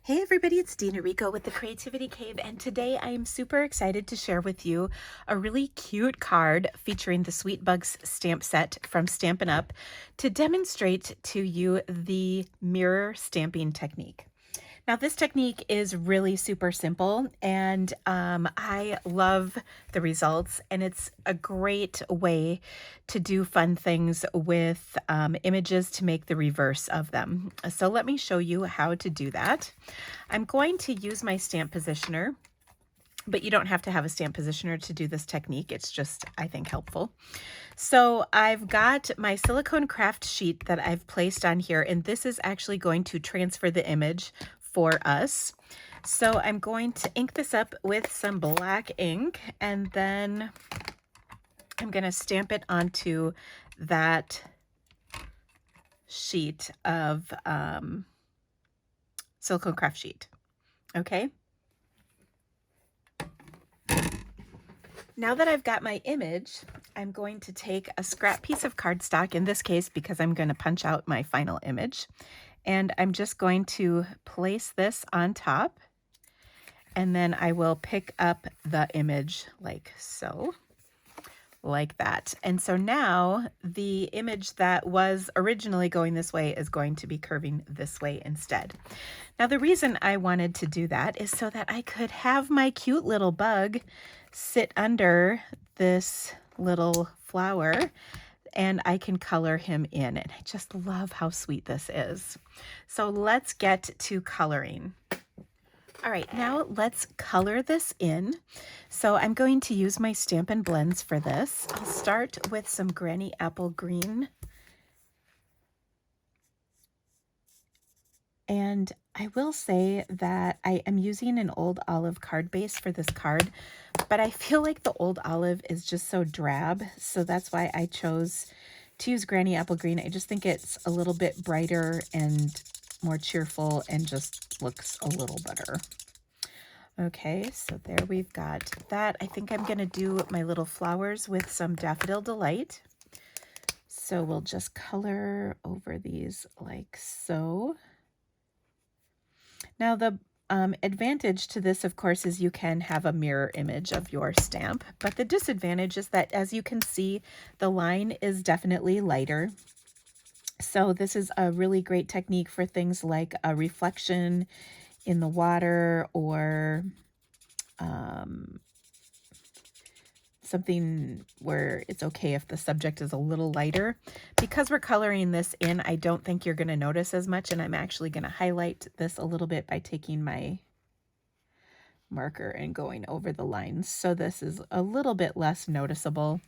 Hey everybody, it's Dina Rico with the Creativity Cave, and today I am super excited to share with you a really cute card featuring the Sweet Bugs stamp set from Stampin' Up to demonstrate to you the mirror stamping technique. Now, this technique is really super simple, and I love the results, and it's a great way to do fun things with images to make the reverse of them. So let me show you how to do that. I'm going to use my stamp positioner, but you don't have to have a stamp positioner to do this technique. It's just, I think, helpful. So I've got my silicone craft sheet that I've placed on here, and this is actually going to transfer the image for us. So I'm going to ink this up with some black ink, and then I'm going to stamp it onto that sheet of silicone craft sheet. Okay. Now that I've got my image, I'm going to take a scrap piece of cardstock, in this case because I'm going to punch out my final image, and I'm just going to place this on top, and then I will pick up the image like so, like that. And so now the image that was originally going this way is going to be curving this way instead. Now the reason I wanted to do that is so that I could have my cute little bug sit under this little flower and I can color him in. And I just love how sweet this is. So let's get to coloring. All right, now let's color this in. So I'm going to use my Stampin' Blends for this. I'll start with some Granny Apple Green. And I will say that I am using an old olive card base for this card, but I feel like the old olive is just so drab, so that's why I chose to use Granny Apple Green. I just think it's a little bit brighter and more cheerful and just looks a little better. Okay, so there we've got that. I think I'm going to do my little flowers with some Daffodil Delight. So we'll just color over these like so. Now the advantage to this, of course, is you can have a mirror image of your stamp, but the disadvantage is that, as you can see, the line is definitely lighter. So this is a really great technique for things like a reflection in the water or something where it's okay if the subject is a little lighter. Because we're coloring this in, I don't think you're going to notice as much, and I'm actually going to highlight this a little bit by taking my marker and going over the lines. So this is a little bit less noticeable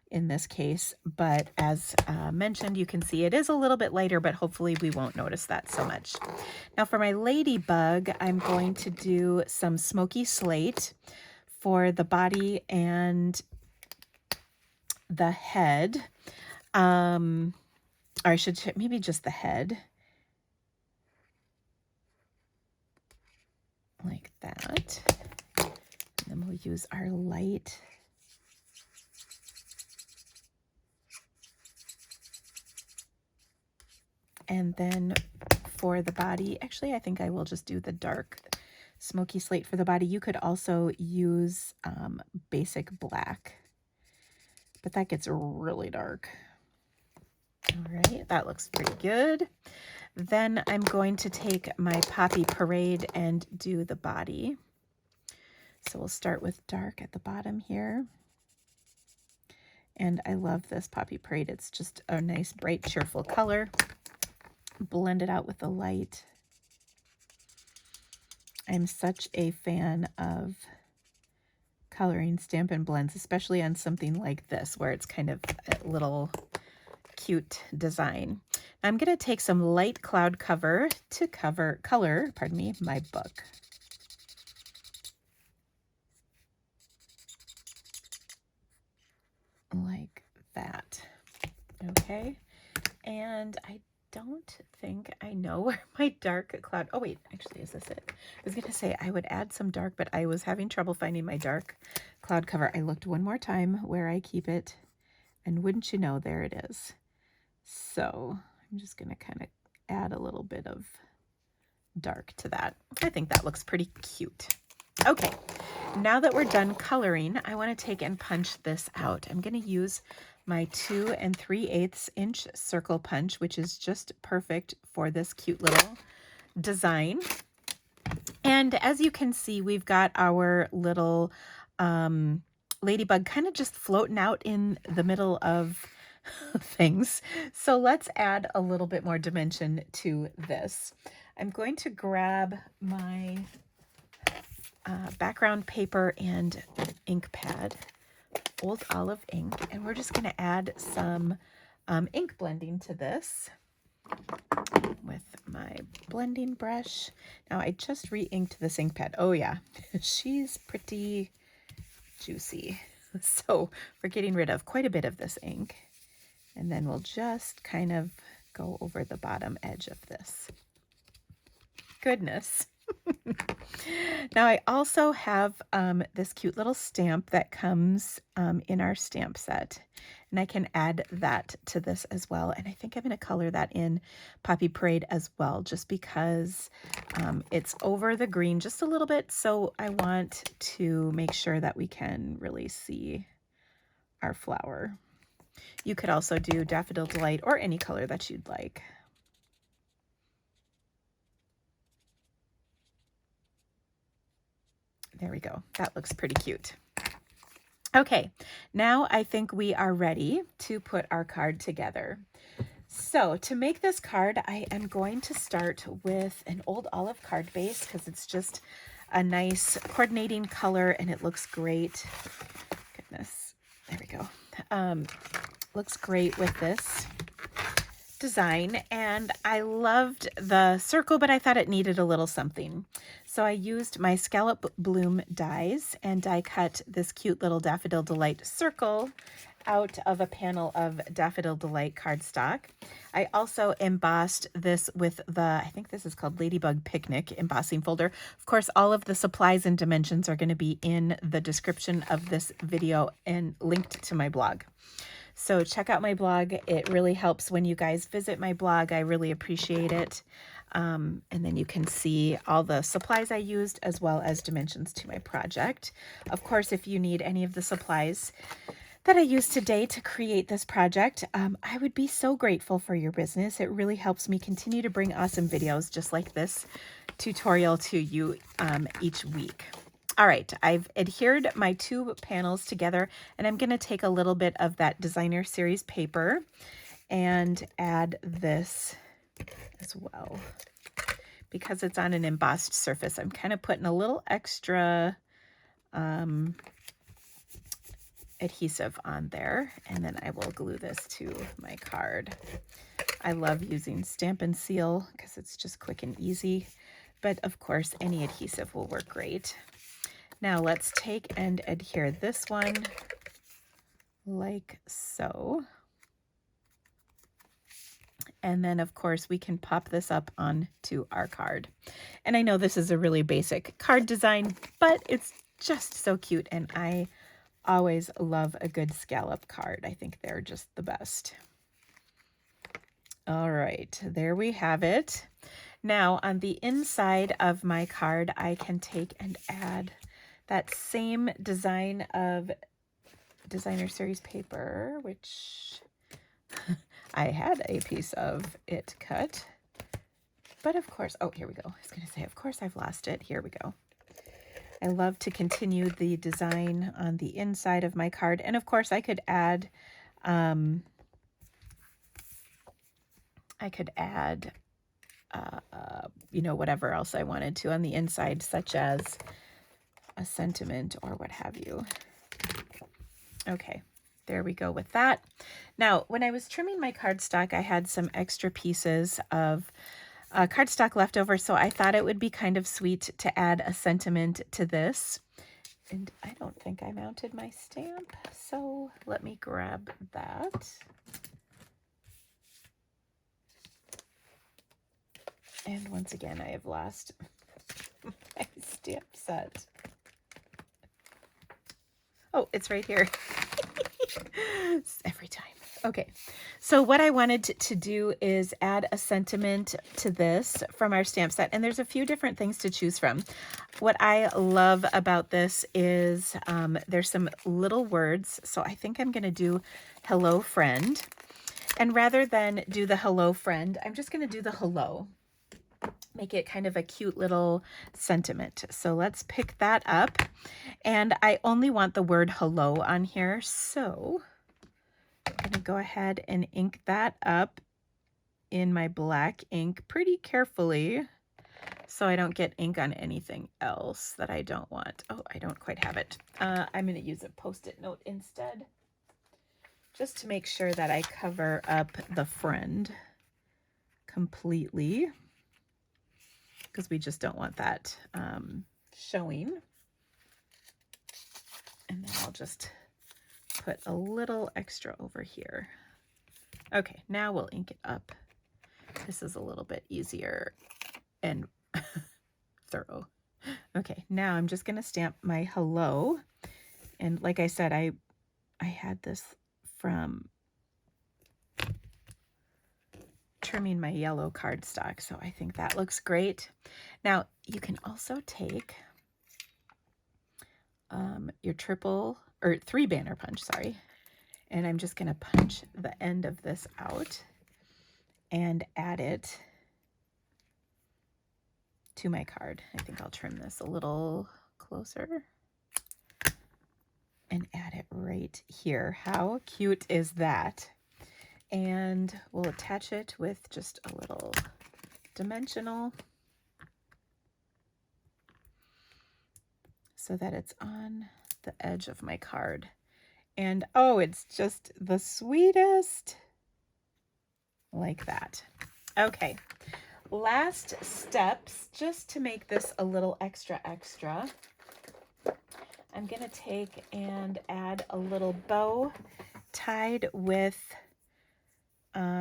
in this case, but as mentioned, you can see it is a little bit lighter, but hopefully we won't notice that so much. Now for my ladybug, I'm going to do some smoky slate for the body and the head, or I should maybe just the head, like that. And then we'll use our light. And then for the body, actually, I think I will just do the dark smoky slate for the body. You could also use basic black, but that gets really dark. All right, that looks pretty good. Then I'm going to take my Poppy Parade and do the body. So we'll start with dark at the bottom here. And I love this Poppy Parade. It's just a nice, bright, cheerful color. Blend it out with the light. I'm such a fan of coloring Stampin' Blends, especially on something like this, where it's kind of a little cute design. I'm going to take some light cloud cover to color my book. Like that. Okay. And I don't think I know where my dark cloud, oh wait, actually, is this it? I was going to say I would add some dark, but I was having trouble finding my dark cloud cover. I looked one more time where I keep it, and wouldn't you know, there it is. So I'm just going to kind of add a little bit of dark to that. I think that looks pretty cute. Okay, now that we're done coloring, I want to take and punch this out. I'm going to use my 2 3/8 inch circle punch, which is just perfect for this cute little design. And as you can see, we've got our little ladybug kind of just floating out in the middle of things. So let's add a little bit more dimension to this. I'm going to grab my background paper and ink pad, Old Olive ink, and we're just going to add some ink blending to this with my blending brush. Now I just re-inked this ink pad. Oh yeah, she's pretty juicy. So we're getting rid of quite a bit of this ink, and then we'll just kind of go over the bottom edge of this. Goodness. Now I also have this cute little stamp that comes in our stamp set, and I can add that to this as well. And I think I'm going to color that in Poppy Parade as well, just because it's over the green just a little bit. So I want to make sure that we can really see our flower. You could also do Daffodil Delight or any color that you'd like. There we go. That looks pretty cute. Okay, now I think we are ready to put our card together. So to make this card, I am going to start with an Old Olive card base because it's just a nice coordinating color and it looks great. Goodness, there we go. Looks great with this design, and I loved the circle, but I thought it needed a little something. So I used my Scallop Bloom dies and die cut this cute little Daffodil Delight circle out of a panel of Daffodil Delight cardstock. I also embossed this with the, I think this is called Ladybug Picnic embossing folder. Of course, all of the supplies and dimensions are going to be in the description of this video and linked to my blog. So check out my blog. It really helps when you guys visit my blog. I really appreciate it. And then you can see all the supplies I used as well as dimensions to my project. Of course, if you need any of the supplies that I used today to create this project, I would be so grateful for your business. It really helps me continue to bring awesome videos just like this tutorial to you each week. All right, I've adhered my 2 panels together, and I'm going to take a little bit of that designer series paper and add this as well. Because it's on an embossed surface, I'm kind of putting a little extra adhesive on there, and then I will glue this to my card. I love using Stampin' Seal because it's just quick and easy, but of course any adhesive will work great. Now let's take and adhere this one like so. And then of course we can pop this up onto our card. And I know this is a really basic card design, but it's just so cute, and I always love a good scallop card. I think they're just the best. All right, there we have it. Now on the inside of my card, I can take and add that same design of designer series paper, which I had a piece of it cut, but of course, oh, here we go. I was going to say, of course I've lost it. Here we go. I love to continue the design on the inside of my card. And of course I could add, you know, whatever else I wanted to on the inside, such as a sentiment or what have you. Okay, there we go with that. Now, when I was trimming my cardstock, I had some extra pieces of cardstock left over, so I thought it would be kind of sweet to add a sentiment to this. And I don't think I mounted my stamp, so let me grab that. And once again, I have lost my stamp set. Oh, it's right here. Every time. Okay, so what I wanted to do is add a sentiment to this from our stamp set, and there's a few different things to choose from. What I love about this is there's some little words, so I think I'm going to do hello friend, and rather than do the hello friend, I'm just going to do the hello. Make it kind of a cute little sentiment. So let's pick that up, and I only want the word hello on here, so I'm going to go ahead and ink that up in my black ink pretty carefully so I don't get ink on anything else that I don't want. Oh, I don't quite have it. I'm going to use a Post-it note instead, just to make sure that I cover up the friend completely, because we just don't want that showing. And then I'll just put a little extra over here. Okay, now we'll ink it up. This is a little bit easier and thorough. Okay, now I'm just gonna stamp my hello. And like I said, I had this from trimming my yellow cardstock, so I think that looks great. Now you can also take your three banner punch, sorry, and I'm just gonna punch the end of this out and add it to my card. I think I'll trim this a little closer and add it right here. How cute is that? And we'll attach it with just a little dimensional so that it's on the edge of my card. And oh, it's just the sweetest, like that. Okay, last steps, just to make this a little extra. I'm gonna take and add a little bow tied with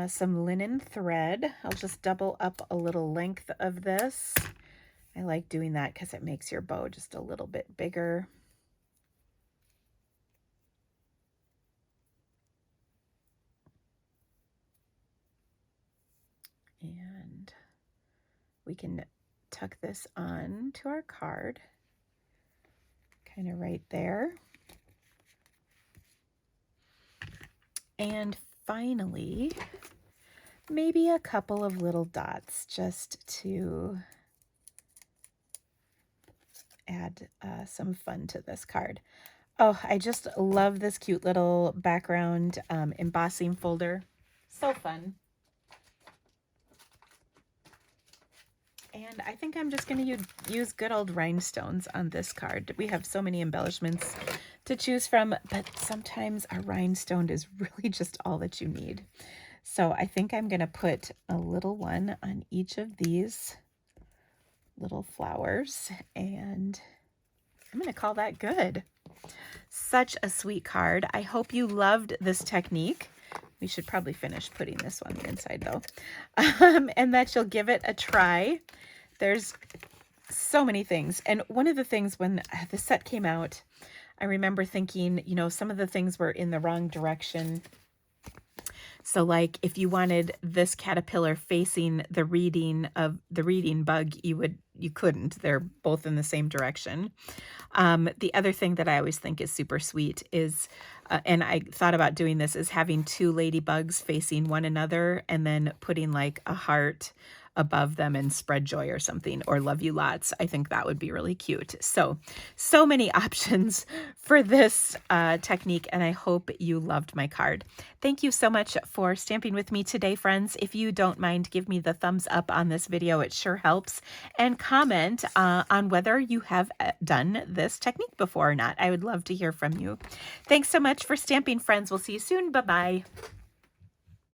some linen thread. I'll just double up a little length of this. I like doing that because it makes your bow just a little bit bigger. And we can tuck this on to our card, kind of right there. And finally, maybe a couple of little dots just to add some fun to this card. Oh, I just love this cute little background embossing folder. So fun. And I think I'm just going to use good old rhinestones on this card. We have so many embellishments to choose from, but sometimes a rhinestone is really just all that you need. So I think I'm going to put a little one on each of these little flowers, and I'm going to call that good. Such a sweet card. I hope you loved this technique. We should probably finish putting this on the inside though, and that you'll give it a try. There's so many things. And one of the things when the set came out, I remember thinking, you know, some of the things were in the wrong direction. So like if you wanted this caterpillar facing the reading bug, you couldn't. They're both in the same direction. The other thing that I always think is super sweet is, and I thought about doing this, is having two ladybugs facing one another and then putting like a heart above them and spread joy or something, or love you lots. I think that would be really cute. So many options for this technique, and I hope you loved my card. Thank you so much for stamping with me today, friends. If you don't mind, give me the thumbs up on this video. It sure helps. And comment on whether you have done this technique before or not. I would love to hear from you. Thanks so much for stamping, friends. We'll see you soon. Bye-bye.